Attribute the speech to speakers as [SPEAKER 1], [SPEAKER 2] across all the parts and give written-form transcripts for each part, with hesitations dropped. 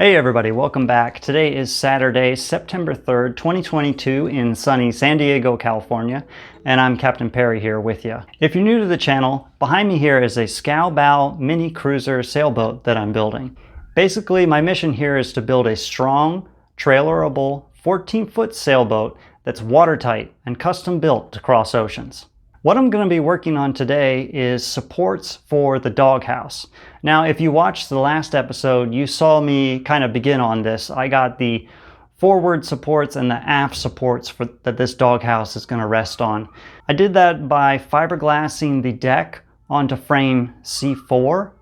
[SPEAKER 1] Hey everybody, welcome back. Today is Saturday, September 3rd, 2022 in sunny San Diego, California, and I'm Captain Perry here with you. If you're new to the channel, behind me here is a scow bow mini cruiser sailboat that I'm building. Basically, my mission here is to build a strong, trailerable, 14-foot sailboat that's watertight and custom built to cross oceans. What I'm going to be working on today is supports for the Doghouse. Now, if you watched the last episode, you saw me kind of begin on this. I got the forward supports and the aft supports that this Doghouse is going to rest on. I did that by fiberglassing the deck onto frame C4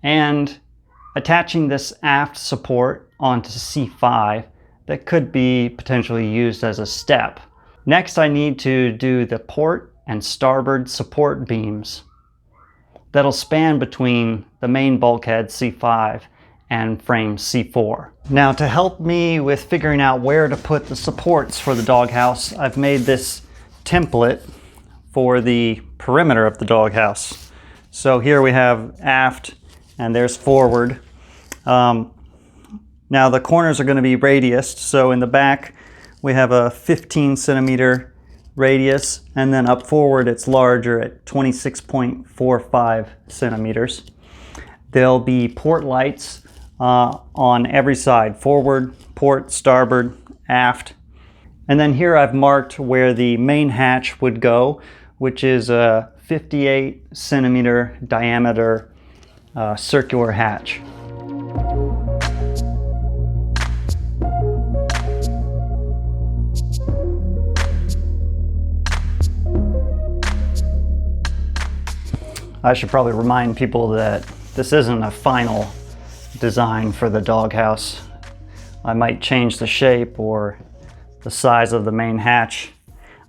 [SPEAKER 1] and attaching this aft support onto C5 that could be potentially used as a step. Next, I need to do the port and starboard support beams that'll span between the main bulkhead C5 and frame C4. Now, to help me with figuring out where to put the supports for the Doghouse, I've made this template for the perimeter of the Doghouse. So here we have aft and there's forward. Now the corners are going to be radiused, so in the back we have a 15 centimeter radius, and then up forward it's larger at 26.45 centimeters. There'll be port lights on every side, forward, port, starboard, aft. And then here I've marked where the main hatch would go, which is a 58 centimeter diameter circular hatch. I should probably remind people that this isn't a final design for the Doghouse. I might change the shape or the size of the main hatch.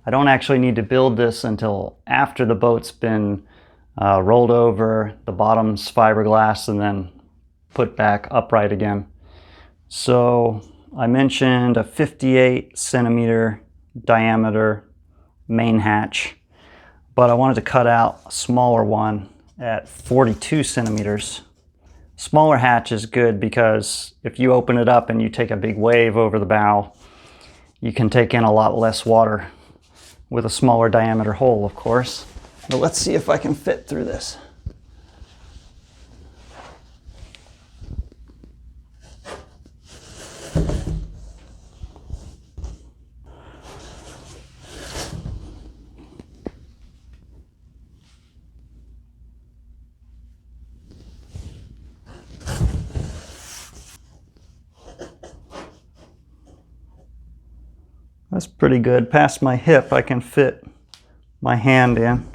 [SPEAKER 1] I don't actually need to build this until after the boat's been rolled over, the bottom's fiberglass, and then put back upright again. So I mentioned a 58 centimeter diameter main hatch, but I wanted to cut out a smaller one at 42 centimeters. Smaller hatch is good because if you open it up and you take a big wave over the bow, you can take in a lot less water with a smaller diameter hole, of course. But let's see if I can fit through this. That's pretty good. Past my hip, I can fit my hand in.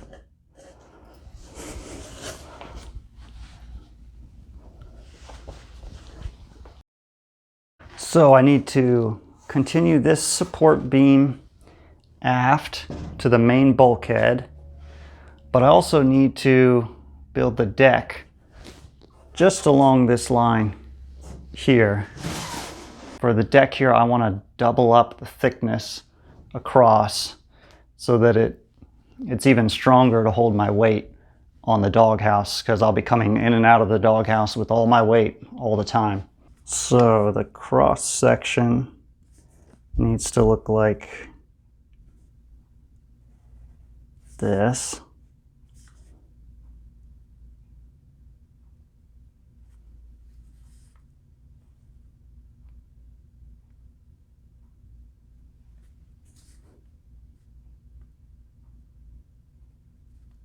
[SPEAKER 1] So I need to continue this support beam aft to the main bulkhead, but I also need to build the deck just along this line here. For the deck here, I want to double up the thickness across so that it's even stronger to hold my weight on the Doghouse, because I'll be coming in and out of the Doghouse with all my weight all the time. So the cross section needs to look like this.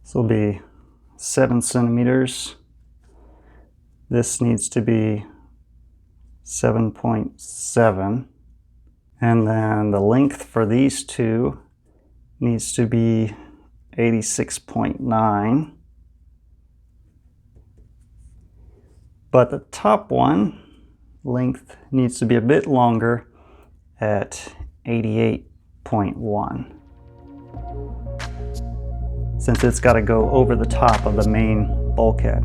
[SPEAKER 1] This will be 7 centimeters. This needs to be 7.7. And then the length for these two needs to be 86.9. But the top one length needs to be a bit longer at 88.1. Since it's got to go over the top of the main bulkhead.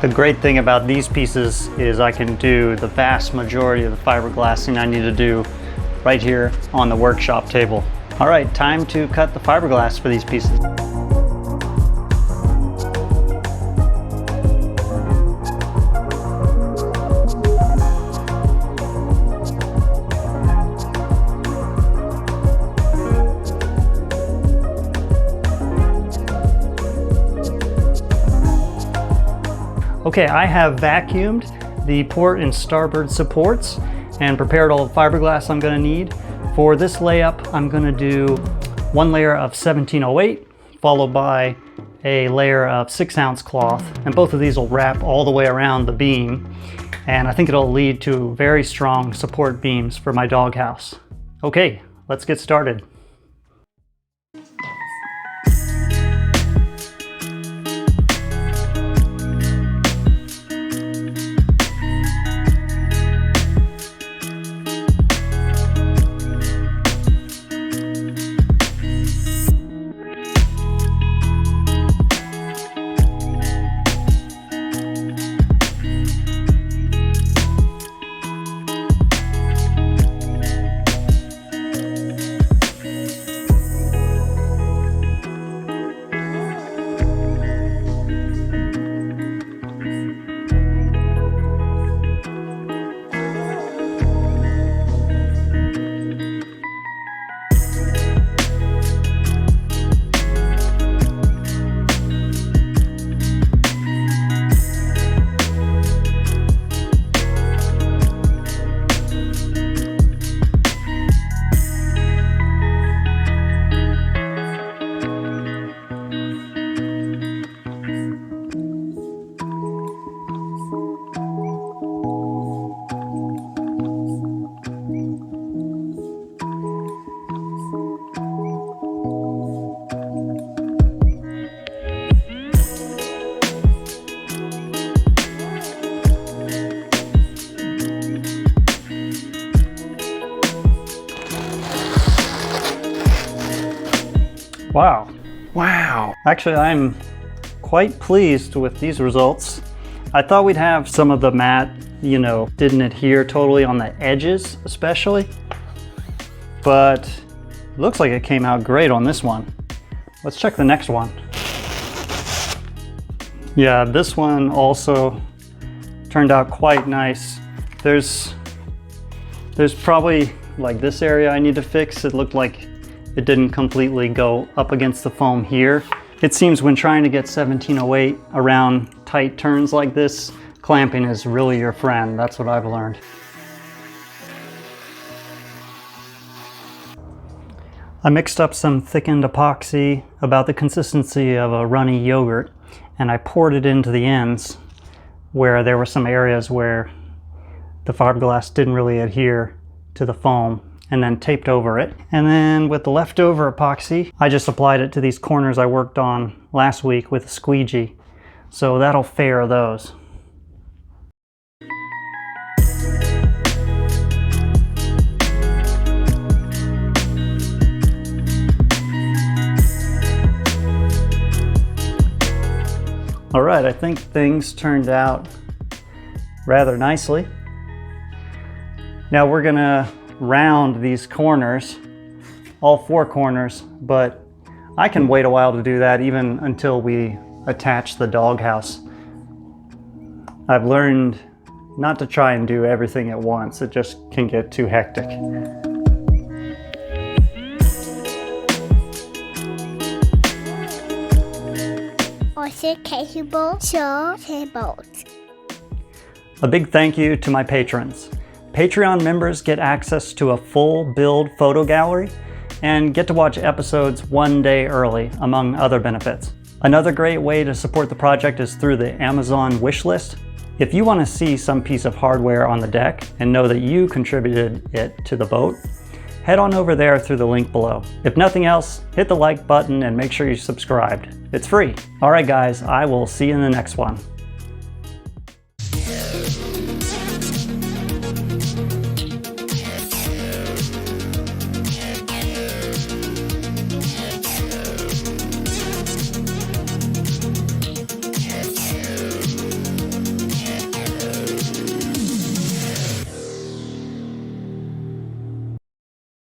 [SPEAKER 1] The great thing about these pieces is I can do the vast majority of the fiberglassing I need to do right here on the workshop table. All right, time to cut the fiberglass for these pieces. Okay, I have vacuumed the port and starboard supports and prepared all the fiberglass I'm going to need. For this layup, I'm going to do one layer of 1708 followed by a layer of 6-ounce cloth, and both of these will wrap all the way around the beam, and I think it'll lead to very strong support beams for my doghouse. Okay, let's get started. Wow.
[SPEAKER 2] Wow.
[SPEAKER 1] Actually, I'm quite pleased with these results. I thought we'd have some of the mat, didn't adhere totally on the edges especially, but it looks like it came out great on this one. Let's check the next one. Yeah, this one also turned out quite nice. There's probably like this area I need to fix. It looked like it didn't completely go up against the foam here. It seems when trying to get 1708 around tight turns like this, clamping is really your friend. That's what I've learned. I mixed up some thickened epoxy about the consistency of a runny yogurt, and I poured it into the ends where there were some areas where the fiberglass didn't really adhere to the foam, and then taped over it. And then with the leftover epoxy, I just applied it to these corners I worked on last week with a squeegee. So that'll fair those. All right, I think things turned out rather nicely. Now we're gonna round these corners, all 4 corners, but I can wait a while to do that even until we attach the doghouse. I've learned not to try and do everything at once. It just can get too hectic.
[SPEAKER 3] Sailboat.
[SPEAKER 1] A big thank you to my patrons. Patreon members get access to a full build photo gallery and get to watch episodes 1 day early, among other benefits. Another great way to support the project is through the Amazon wish list. If you want to see some piece of hardware on the deck and know that you contributed it to the boat, head on over there through the link below. If nothing else, hit the like button and make sure you're subscribed. It's free. All right guys, I will see you in the next one.